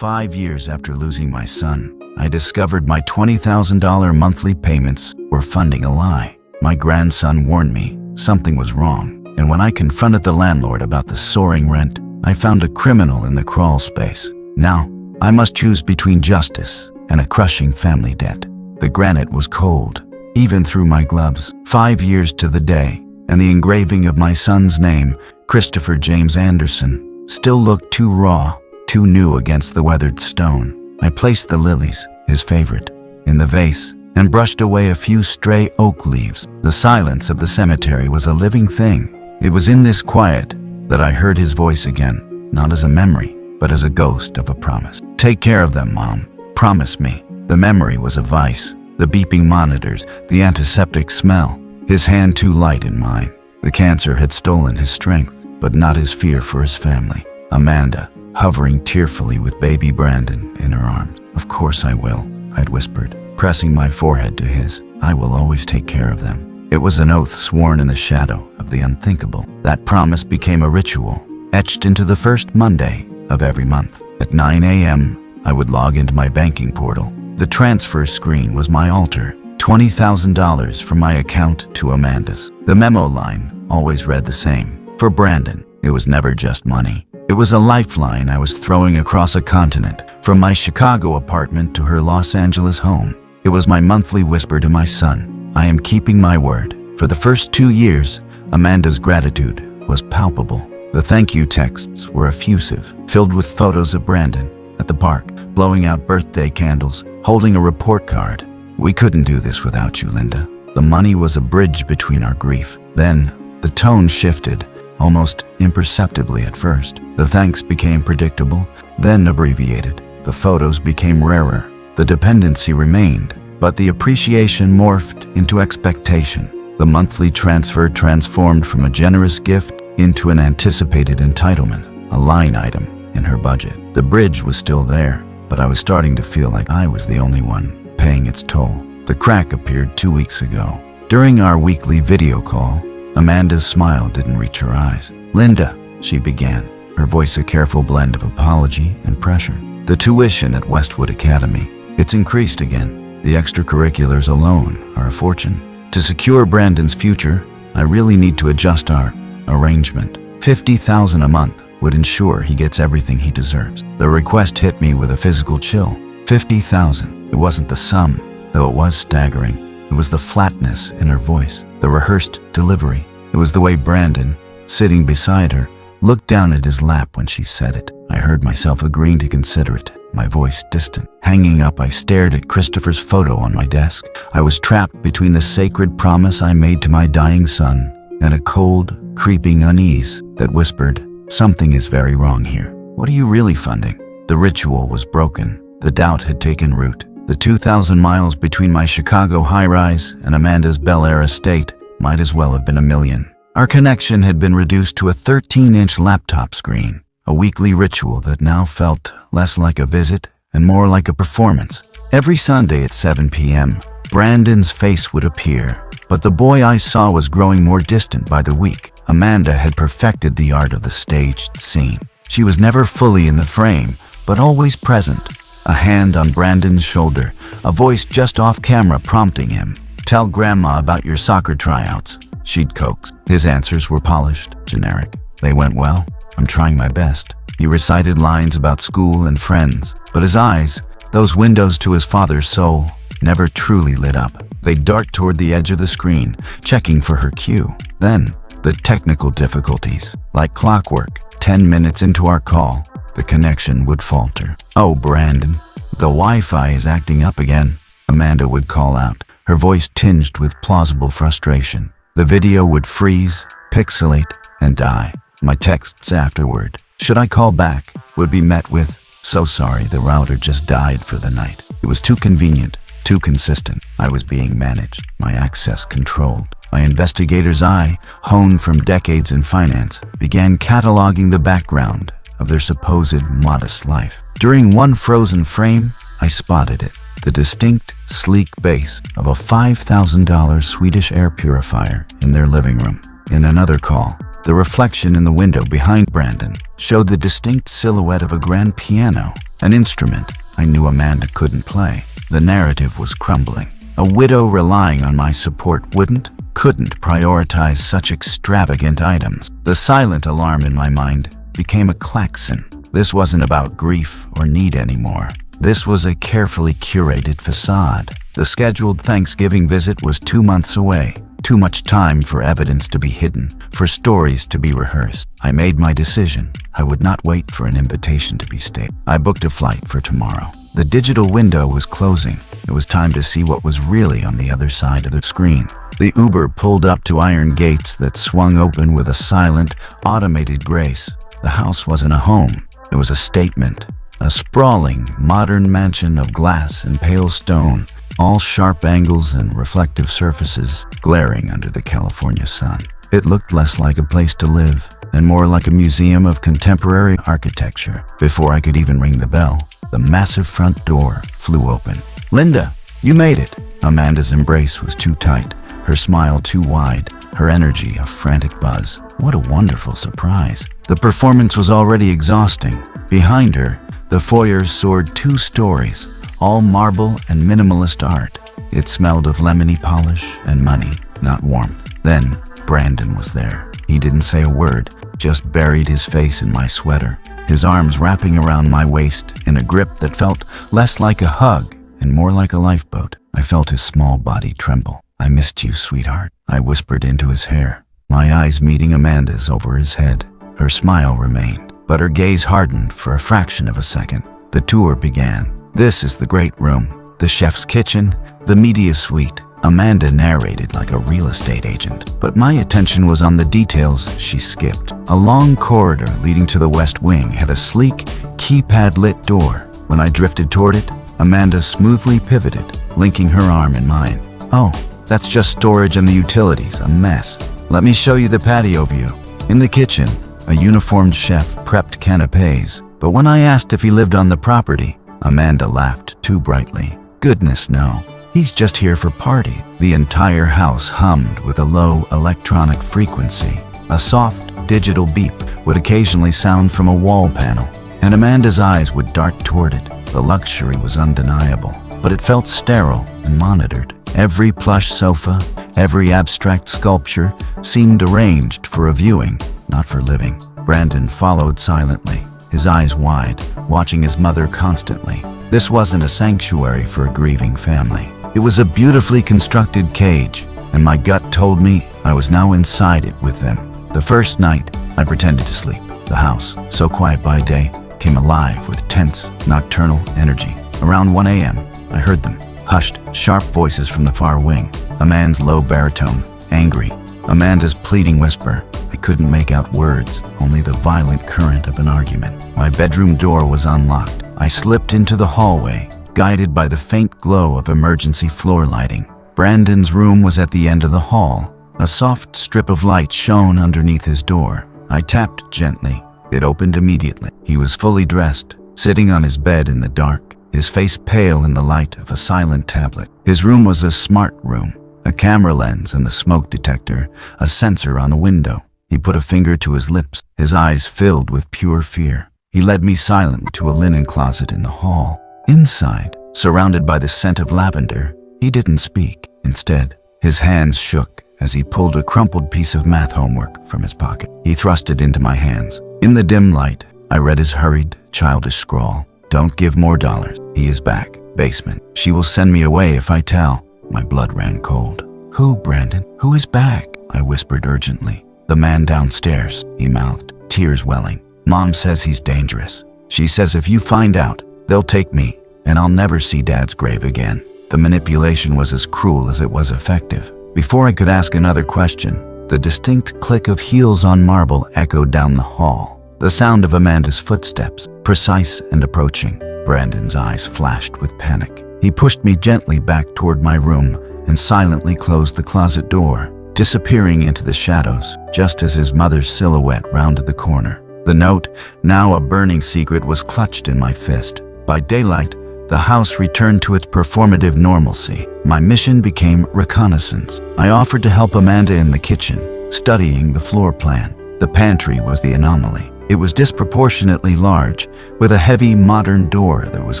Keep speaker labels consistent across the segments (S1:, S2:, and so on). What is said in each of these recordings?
S1: 5 years after losing my son, I discovered my $20,000 monthly payments were funding a lie. My grandson warned me something was wrong, and when I confronted the landlord about the soaring rent, I found a criminal in the crawl space. Now, I must choose between justice and a crushing family debt. The granite was cold, even through my gloves. 5 years to the day, and the engraving of my son's name, Christopher James Anderson, still looked too raw, too new against the weathered stone. I placed the lilies, his favorite, in the vase and brushed away a few stray oak leaves. The silence of the cemetery was a living thing. It was in this quiet that I heard his voice again, not as a memory, but as a ghost of a promise. "Take care of them, Mom. Promise me." The memory was a vice. The beeping monitors, the antiseptic smell, his hand too light in mine. The cancer had stolen his strength, but not his fear for his family. Amanda, hovering tearfully with baby Brandon in her arms. "Of course I will," I'd whispered, pressing my forehead to his. "I will always take care of them." It was an oath sworn in the shadow of the unthinkable. That promise became a ritual, etched into the first Monday of every month. At 9 a.m., I would log into my banking portal. The transfer screen was my altar. $20,000 from my account to Amanda's. The memo line always read the same. For Brandon, it was never just money. It was a lifeline I was throwing across a continent, from my Chicago apartment to her Los Angeles home. It was my monthly whisper to my son. I am keeping my word. For the first 2 years, Amanda's gratitude was palpable. The thank you texts were effusive, filled with photos of Brandon at the park, blowing out birthday candles, holding a report card. "We couldn't do this without you, Linda." The money was a bridge between our grief. Then, the tone shifted, almost imperceptibly at first. The thanks became predictable, then abbreviated. The photos became rarer. The dependency remained, but the appreciation morphed into expectation. The monthly transfer transformed from a generous gift into an anticipated entitlement, a line item in her budget. The bridge was still there, but I was starting to feel like I was the only one paying its toll. The crack appeared 2 weeks ago. During our weekly video call, Amanda's smile didn't reach her eyes. "Linda," she began, her voice a careful blend of apology and pressure. "The tuition at Westwood Academy, it's increased again. The extracurriculars alone are a fortune. To secure Brandon's future, I really need to adjust our arrangement. $50,000 a month would ensure he gets everything he deserves." The request hit me with a physical chill. 50,000. It wasn't the sum, though it was staggering. It was the flatness in her voice, the rehearsed delivery. It was the way Brandon, sitting beside her, looked down at his lap when she said it. I heard myself agreeing to consider it, my voice distant. Hanging up, I stared at Christopher's photo on my desk. I was trapped between the sacred promise I made to my dying son and a cold, creeping unease that whispered, "Something is very wrong here. What are you really funding?" The ritual was broken. The doubt had taken root. The 2,000 miles between my Chicago high-rise and Amanda's Bel Air estate might as well have been a million. Our connection had been reduced to a 13-inch laptop screen, a weekly ritual that now felt less like a visit and more like a performance. Every Sunday at 7 p.m., Brandon's face would appear, but the boy I saw was growing more distant by the week. Amanda had perfected the art of the staged scene. She was never fully in the frame, but always present. A hand on Brandon's shoulder, a voice just off camera prompting him. "Tell Grandma about your soccer tryouts," she'd coax. His answers were polished, generic. "They went well. I'm trying my best." He recited lines about school and friends, but his eyes, those windows to his father's soul, never truly lit up. They'd dart toward the edge of the screen, checking for her cue. Then, the technical difficulties. Like clockwork, 10 minutes into our call, the connection would falter. "Oh, Brandon, the Wi-Fi is acting up again," Amanda would call out, her voice tinged with plausible frustration. The video would freeze, pixelate, and die. My texts afterward, "Should I call back?" would be met with, "So sorry, the router just died for the night." It was too convenient, too consistent. I was being managed, my access controlled. My investigator's eye, honed from decades in finance, began cataloging the background of their supposed modest life. During one frozen frame, I spotted it. The distinct, sleek base of a $5,000 Swedish air purifier in their living room. In another call, The reflection in the window behind Brandon showed the distinct silhouette of a grand piano, an instrument I knew Amanda couldn't play. The narrative was crumbling. A widow relying on my support couldn't prioritize such extravagant items. The silent alarm in my mind became a klaxon. This wasn't about grief or need anymore. This was a carefully curated facade. The scheduled Thanksgiving visit was 2 months away. Too much time for evidence to be hidden, for stories to be rehearsed. I made my decision. I would not wait for an invitation to be stayed. I booked a flight for tomorrow. The digital window was closing. It was time to see what was really on the other side of the screen. The Uber pulled up to iron gates that swung open with a silent, automated grace. The house wasn't a home. It was a statement. A sprawling, modern mansion of glass and pale stone, all sharp angles and reflective surfaces glaring under the California sun. It looked less like a place to live and more like a museum of contemporary architecture. Before I could even ring the bell, the massive front door flew open. "Linda, you made it." Amanda's embrace was too tight, her smile too wide, her energy a frantic buzz. What a wonderful surprise. The performance was already exhausting. Behind her, the foyer soared 2 stories, all marble and minimalist art. It smelled of lemony polish and money, not warmth. Then Brandon was there. He didn't say a word, just buried his face in my sweater, his arms wrapping around my waist in a grip that felt less like a hug and more like a lifeboat. I felt his small body tremble. "I missed you, sweetheart," I whispered into his hair, my eyes meeting Amanda's over his head. Her smile remained, but her gaze hardened for a fraction of a second. The tour began. "This is the great room, the chef's kitchen, the media suite." Amanda narrated like a real estate agent, but my attention was on the details she skipped. A long corridor leading to the west wing had a sleek, keypad-lit door. When I drifted toward it, Amanda smoothly pivoted, linking her arm in mine. "Oh, that's just storage and the utilities, a mess. Let me show you the patio view." In the kitchen, a uniformed chef prepped canapes, but when I asked if he lived on the property, Amanda laughed too brightly. "Goodness, no. He's just here for party." The entire house hummed with a low electronic frequency. A soft, digital beep would occasionally sound from a wall panel, and Amanda's eyes would dart toward it. The luxury was undeniable, but it felt sterile and monitored. Every plush sofa, every abstract sculpture seemed arranged for a viewing, not for living. Brandon followed silently, his eyes wide, watching his mother constantly. This wasn't a sanctuary for a grieving family. It was a beautifully constructed cage, and my gut told me I was now inside it with them. The first night, I pretended to sleep. The house, so quiet by day, came alive with tense, nocturnal energy. Around 1 a.m., I heard them. Hushed, sharp voices from the far wing. A man's low baritone, angry. Amanda's pleading whisper. I couldn't make out words, only the violent current of an argument. My bedroom door was unlocked. I slipped into the hallway, guided by the faint glow of emergency floor lighting. Brandon's room was at the end of the hall. A soft strip of light shone underneath his door. I tapped gently. It opened immediately. He was fully dressed, sitting on his bed in the dark, his face pale in the light of a silent tablet. His room was a smart room, a camera lens and the smoke detector, a sensor on the window. He put a finger to his lips, his eyes filled with pure fear. He led me silently to a linen closet in the hall. Inside, surrounded by the scent of lavender, he didn't speak. Instead, his hands shook as he pulled a crumpled piece of math homework from his pocket. He thrust it into my hands. In the dim light, I read his hurried, childish scrawl. "Don't give more dollars. He is back. Basement. She will send me away if I tell." My blood ran cold. "Who, Brandon? Who is back?" I whispered urgently. "The man downstairs," he mouthed, tears welling. "Mom says he's dangerous. She says if you find out, they'll take me, and I'll never see Dad's grave again." The manipulation was as cruel as it was effective. Before I could ask another question, the distinct click of heels on marble echoed down the hall. The sound of Amanda's footsteps, precise and approaching. Brandon's eyes flashed with panic. He pushed me gently back toward my room and silently closed the closet door, disappearing into the shadows just as his mother's silhouette rounded the corner. The note, now a burning secret, was clutched in my fist. By daylight, the house returned to its performative normalcy. My mission became reconnaissance. I offered to help Amanda in the kitchen, studying the floor plan. The pantry was the anomaly. It was disproportionately large, with a heavy modern door that was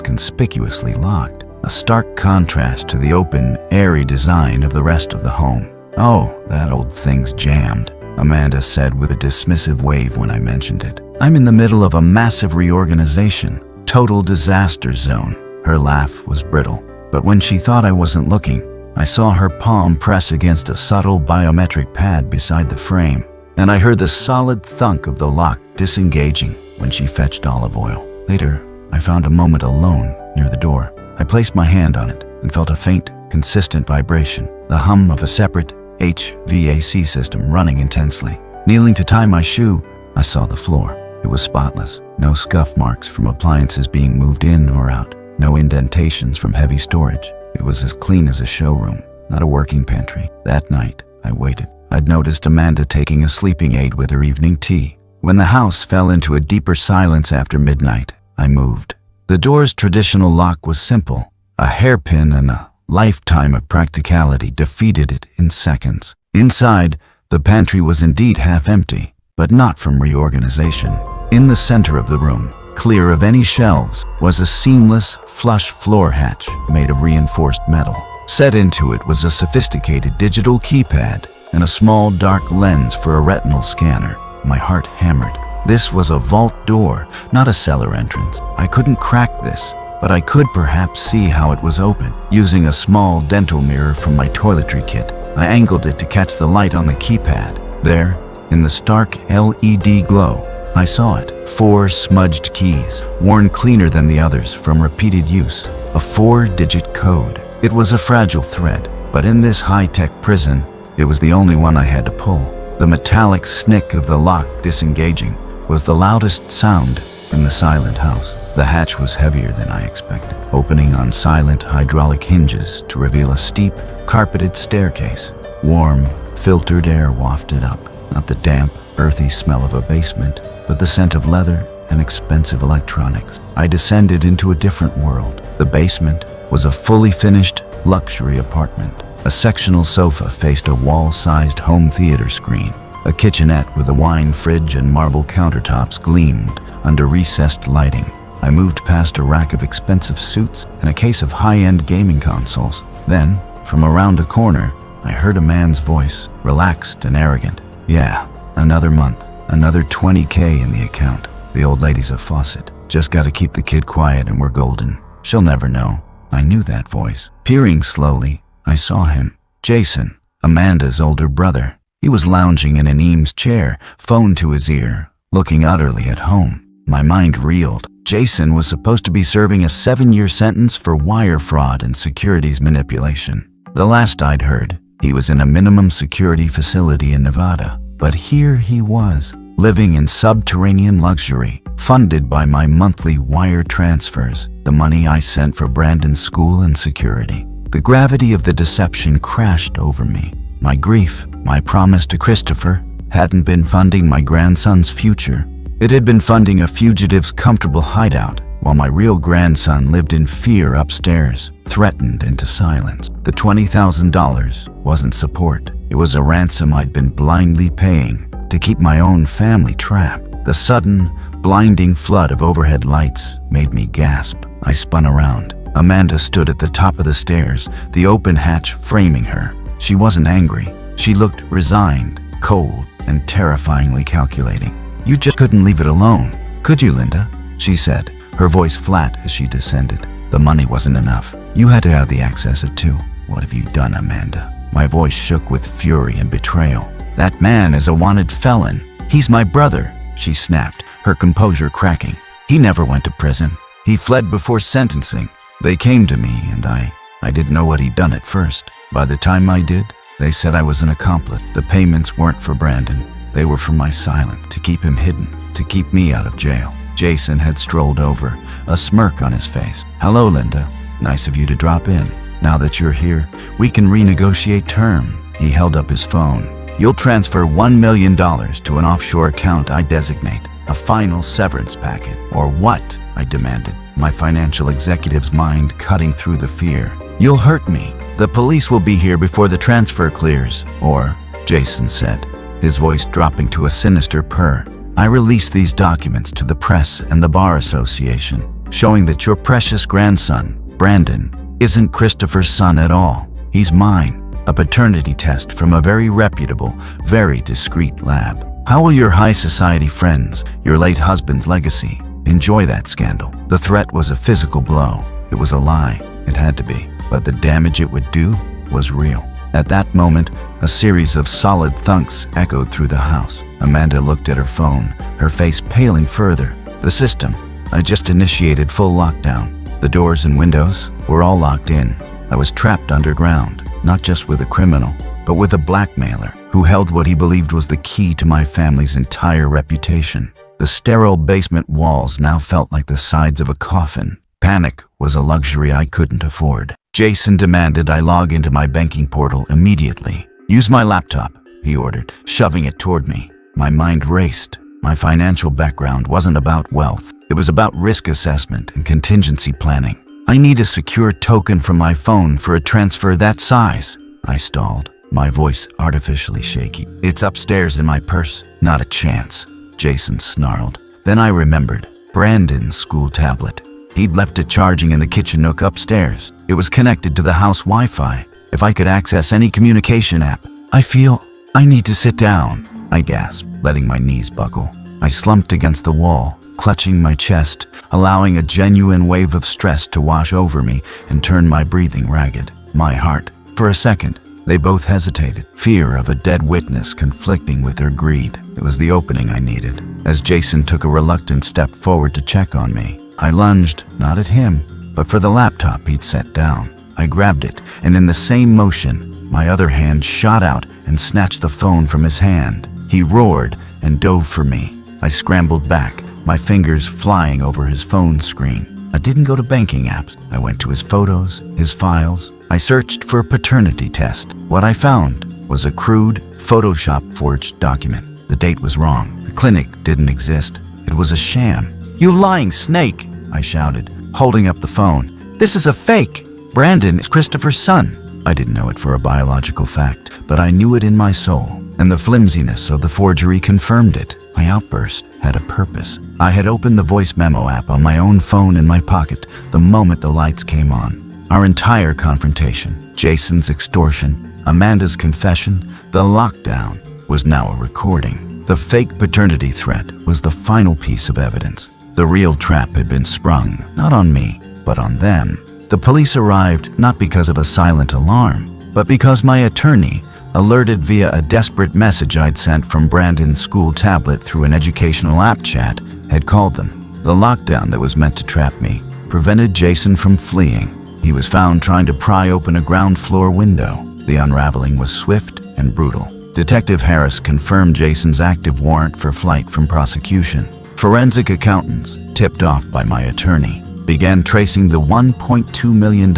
S1: conspicuously locked, a stark contrast to the open, airy design of the rest of the home. "Oh, that old thing's jammed," Amanda said with a dismissive wave when I mentioned it. "I'm in the middle of a massive reorganization, total disaster zone." Her laugh was brittle, but when she thought I wasn't looking, I saw her palm press against a subtle biometric pad beside the frame, and I heard the solid thunk of the lock disengaging when she fetched olive oil. Later, I found a moment alone near the door. I placed my hand on it and felt a faint, consistent vibration, the hum of a separate HVAC system running intensely. Kneeling to tie my shoe, I saw the floor. It was spotless, no scuff marks from appliances being moved in or out, no indentations from heavy storage. It was as clean as a showroom, not a working pantry. That night, I waited. I'd noticed Amanda taking a sleeping aid with her evening tea. When the house fell into a deeper silence after midnight, I moved. The door's traditional lock was simple. A hairpin and a lifetime of practicality defeated it in seconds. Inside, the pantry was indeed half empty, but not from reorganization. In the center of the room, clear of any shelves, was a seamless, flush floor hatch made of reinforced metal. Set into it was a sophisticated digital keypad and a small dark lens for a retinal scanner. My heart hammered. This was a vault door, not a cellar entrance. I couldn't crack this, but I could perhaps see how it was open. Using a small dental mirror from my toiletry kit, I angled it to catch the light on the keypad. There, in the stark LED glow, I saw it. 4 smudged keys, worn cleaner than the others from repeated use. A 4-digit code. It was a fragile thread, but in this high-tech prison, it was the only one I had to pull. The metallic snick of the lock disengaging was the loudest sound in the silent house. The hatch was heavier than I expected, opening on silent hydraulic hinges to reveal a steep, carpeted staircase. Warm, filtered air wafted up, not the damp, earthy smell of a basement, but the scent of leather and expensive electronics. I descended into a different world. The basement was a fully finished luxury apartment. A sectional sofa faced a wall-sized home theater screen. A kitchenette with a wine fridge and marble countertops gleamed under recessed lighting. I moved past a rack of expensive suits and a case of high-end gaming consoles. Then, from around a corner, I heard a man's voice, relaxed and arrogant. "Yeah, another month, another $20K in the account. The old lady's a faucet. Just gotta keep the kid quiet and we're golden. She'll never know." I knew that voice. Peering slowly, I saw him. Jason, Amanda's older brother. He was lounging in an Eames chair, phone to his ear, looking utterly at home. My mind reeled. Jason was supposed to be serving a 7-year sentence for wire fraud and securities manipulation. The last I'd heard, he was in a minimum security facility in Nevada. But here he was, living in subterranean luxury, funded by my monthly wire transfers, the money I sent for Brandon's school and security. The gravity of the deception crashed over me. My grief, my promise to Christopher, hadn't been funding my grandson's future. It had been funding a fugitive's comfortable hideout, while my real grandson lived in fear upstairs, threatened into silence. The $20,000 wasn't support. It was a ransom I'd been blindly paying to keep my own family trapped. The sudden, blinding flood of overhead lights made me gasp. I spun around. Amanda stood at the top of the stairs, the open hatch framing her. She wasn't angry. She looked resigned, cold, and terrifyingly calculating. "You just couldn't leave it alone, could you, Linda?" she said, her voice flat as she descended. "The money wasn't enough. You had to have the access it too. What have you done, Amanda?" My voice shook with fury and betrayal. "That man is a wanted felon. He's my brother," she snapped, her composure cracking. "He never went to prison. He fled before sentencing. They came to me and I didn't know what he'd done at first. By the time I did, they said I was an accomplice. The payments weren't for Brandon. They were for my silence, to keep him hidden, to keep me out of jail." Jason had strolled over, a smirk on his face. "Hello, Linda. Nice of you to drop in. Now that you're here, we can renegotiate terms." He held up his phone. "You'll transfer $1 million to an offshore account I designate. A final severance packet." "Or what?" I demanded, my financial executive's mind cutting through the fear. "You'll hurt me. The police will be here before the transfer clears." "Or," Jason said, his voice dropping to a sinister purr. "I released these documents to the press and the Bar Association, showing that your precious grandson, Brandon, isn't Christopher's son at all. He's mine, a paternity test from a very reputable, very discreet lab. How will your high society friends, your late husband's legacy, enjoy that scandal?" The threat was a physical blow. It was a lie. It had to be. But the damage it would do was real. At that moment, a series of solid thunks echoed through the house. Amanda looked at her phone, her face paling further. The system. I just initiated full lockdown. The doors and windows were all locked in. I was trapped underground, not just with a criminal, but with a blackmailer who held what he believed was the key to my family's entire reputation. The sterile basement walls now felt like the sides of a coffin. Panic was a luxury I couldn't afford. Jason demanded I log into my banking portal immediately. "Use my laptop," he ordered, shoving it toward me. My mind raced. My financial background wasn't about wealth. It was about risk assessment and contingency planning. "I need a secure token from my phone for a transfer that size," I stalled, my voice artificially shaky. "It's upstairs in my purse." "Not a chance," Jason snarled. Then I remembered Brandon's school tablet. He'd left it charging in the kitchen nook upstairs. It was connected to the house Wi-Fi. If I could access any communication app. I need to sit down," I gasped, letting my knees buckle. I slumped against the wall, clutching my chest, allowing a genuine wave of stress to wash over me and turn my breathing ragged. My heart. For a second, they both hesitated, fear of a dead witness conflicting with their greed. It was the opening I needed. As Jason took a reluctant step forward to check on me, I lunged, not at him, but for the laptop he'd set down. I grabbed it, and in the same motion, my other hand shot out and snatched the phone from his hand. He roared and dove for me. I scrambled back, my fingers flying over his phone screen. I didn't go to banking apps. I went to his photos, his files. I searched for a paternity test. What I found was a crude, Photoshop-forged document. The date was wrong. The clinic didn't exist. It was a sham. "You lying snake!" I shouted, holding up the phone. "This is a fake! Brandon is Christopher's son!" I didn't know it for a biological fact, but I knew it in my soul, and the flimsiness of the forgery confirmed it. My outburst had a purpose. I had opened the voice memo app on my own phone in my pocket the moment the lights came on. Our entire confrontation, Jason's extortion, Amanda's confession, the lockdown, was now a recording. The fake paternity threat was the final piece of evidence. The real trap had been sprung, not on me, but on them. The police arrived not because of a silent alarm, but because my attorney, alerted via a desperate message I'd sent from Brandon's school tablet through an educational app chat, had called them. The lockdown that was meant to trap me prevented Jason from fleeing. He was found trying to pry open a ground floor window. The unraveling was swift and brutal. Detective Harris confirmed Jason's active warrant for flight from prosecution. Forensic accountants, tipped off by my attorney, began tracing the $1.2 million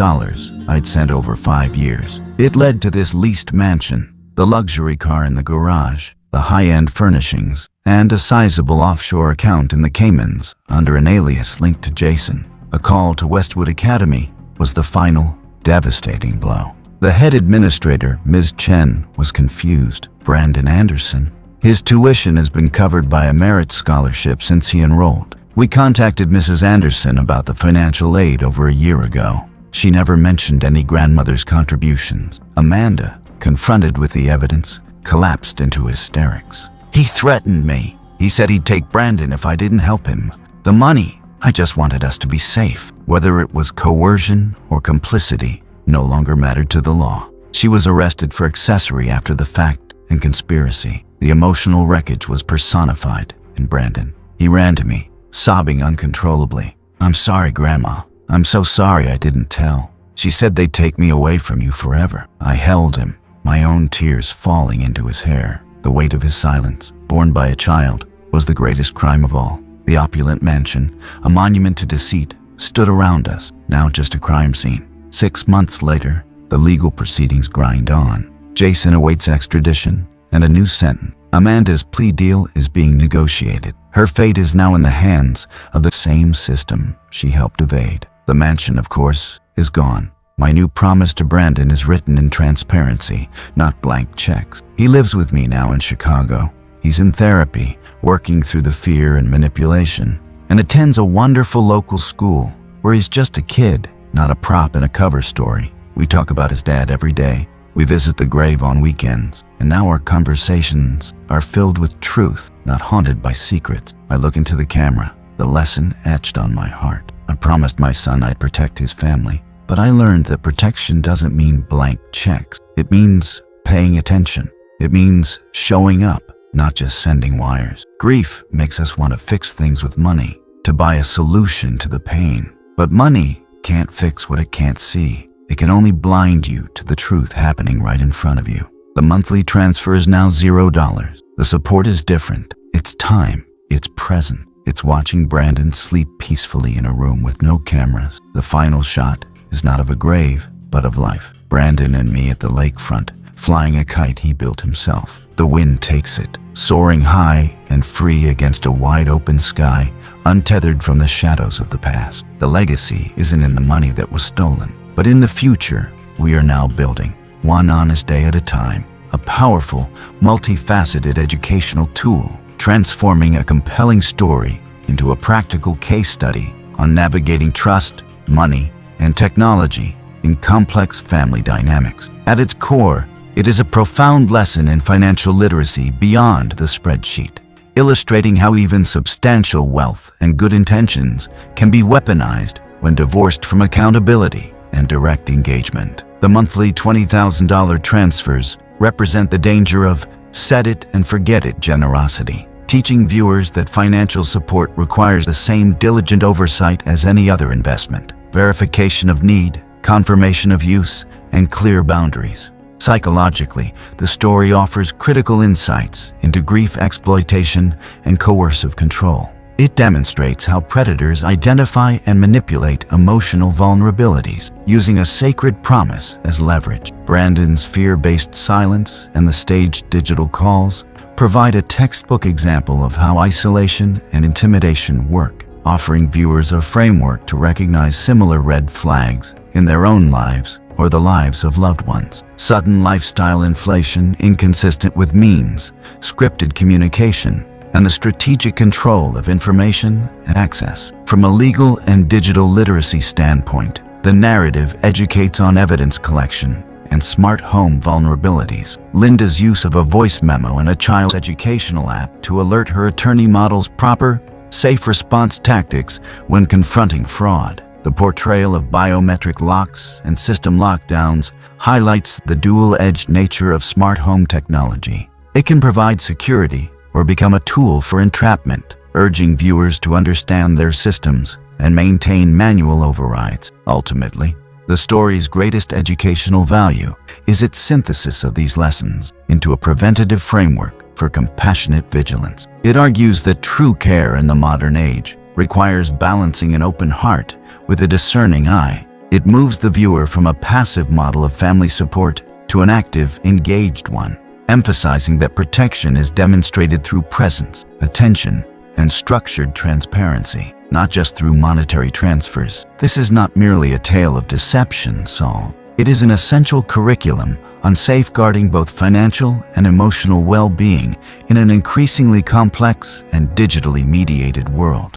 S1: I'd sent over 5 years. It led to this leased mansion, the luxury car in the garage, the high-end furnishings, and a sizable offshore account in the Caymans under an alias linked to Jason. A call to Westwood Academy was the final, devastating blow. The head administrator, Ms. Chen, was confused. Brandon Anderson. His tuition has been covered by a merit scholarship since he enrolled. We contacted Mrs. Anderson about the financial aid over a year ago. She never mentioned any grandmother's contributions. Amanda, confronted with the evidence, collapsed into hysterics. "He threatened me. He said he'd take Brandon if I didn't help him. The money, I just wanted us to be safe." Whether it was coercion or complicity no longer mattered to the law. She was arrested for accessory after the fact and conspiracy. The emotional wreckage was personified in Brandon. He ran to me, sobbing uncontrollably. "I'm sorry, Grandma. I'm so sorry I didn't tell. She said they'd take me away from you forever." I held him, my own tears falling into his hair. The weight of his silence, borne by a child, was the greatest crime of all. The opulent mansion, a monument to deceit, stood around us, now just a crime scene. 6 months later, the legal proceedings grind on. Jason awaits extradition and a new sentence. Amanda's plea deal is being negotiated. Her fate is now in the hands of the same system she helped evade. The mansion, of course, is gone. My new promise to Brandon is written in transparency, not blank checks. He lives with me now in Chicago. He's in therapy, working through the fear and manipulation, and attends a wonderful local school where he's just a kid, not a prop in a cover story. We talk about his dad every day. We visit the grave on weekends, and now our conversations are filled with truth, not haunted by secrets. I look into the camera, the lesson etched on my heart. I promised my son I'd protect his family, but I learned that protection doesn't mean blank checks. It means paying attention. It means showing up, not just sending wires. Grief makes us want to fix things with money, to buy a solution to the pain. But money can't fix what it can't see. It can only blind you to the truth happening right in front of you. The monthly transfer is now $0. The support is different. It's time. It's present. It's watching Brandon sleep peacefully in a room with no cameras. The final shot is not of a grave, but of life. Brandon and me at the lakefront, flying a kite he built himself. The wind takes it, soaring high and free against a wide open sky, untethered from the shadows of the past. The legacy isn't in the money that was stolen, but in the future we are now building, one honest day at a time, a powerful, multifaceted educational tool, transforming a compelling story into a practical case study on navigating trust, money, and technology in complex family dynamics. At its core, it is a profound lesson in financial literacy beyond the spreadsheet, illustrating how even substantial wealth and good intentions can be weaponized when divorced from accountability and direct engagement. The monthly $20,000 transfers represent the danger of set it and forget it generosity, teaching viewers that financial support requires the same diligent oversight as any other investment: verification of need, confirmation of use, and clear boundaries. Psychologically, the story offers critical insights into grief exploitation and coercive control. It demonstrates how predators identify and manipulate emotional vulnerabilities, using a sacred promise as leverage. Brandon's fear-based silence and the staged digital calls provide a textbook example of how isolation and intimidation work, offering viewers a framework to recognize similar red flags in their own lives or the lives of loved ones. Sudden lifestyle inflation inconsistent with means, scripted communication, and the strategic control of information and access. From a legal and digital literacy standpoint, the narrative educates on evidence collection and smart home vulnerabilities. Linda's use of a voice memo in a child educational app to alert her attorney models proper, safe response tactics when confronting fraud. The portrayal of biometric locks and system lockdowns highlights the dual-edged nature of smart home technology. It can provide security or become a tool for entrapment, urging viewers to understand their systems and maintain manual overrides. Ultimately, the story's greatest educational value is its synthesis of these lessons into a preventative framework for compassionate vigilance. It argues that true care in the modern age requires balancing an open heart with a discerning eye. It moves the viewer from a passive model of family support to an active, engaged one, emphasizing that protection is demonstrated through presence, attention, and structured transparency, not just through monetary transfers. This is not merely a tale of deception solved. It is an essential curriculum on safeguarding both financial and emotional well-being in an increasingly complex and digitally mediated world.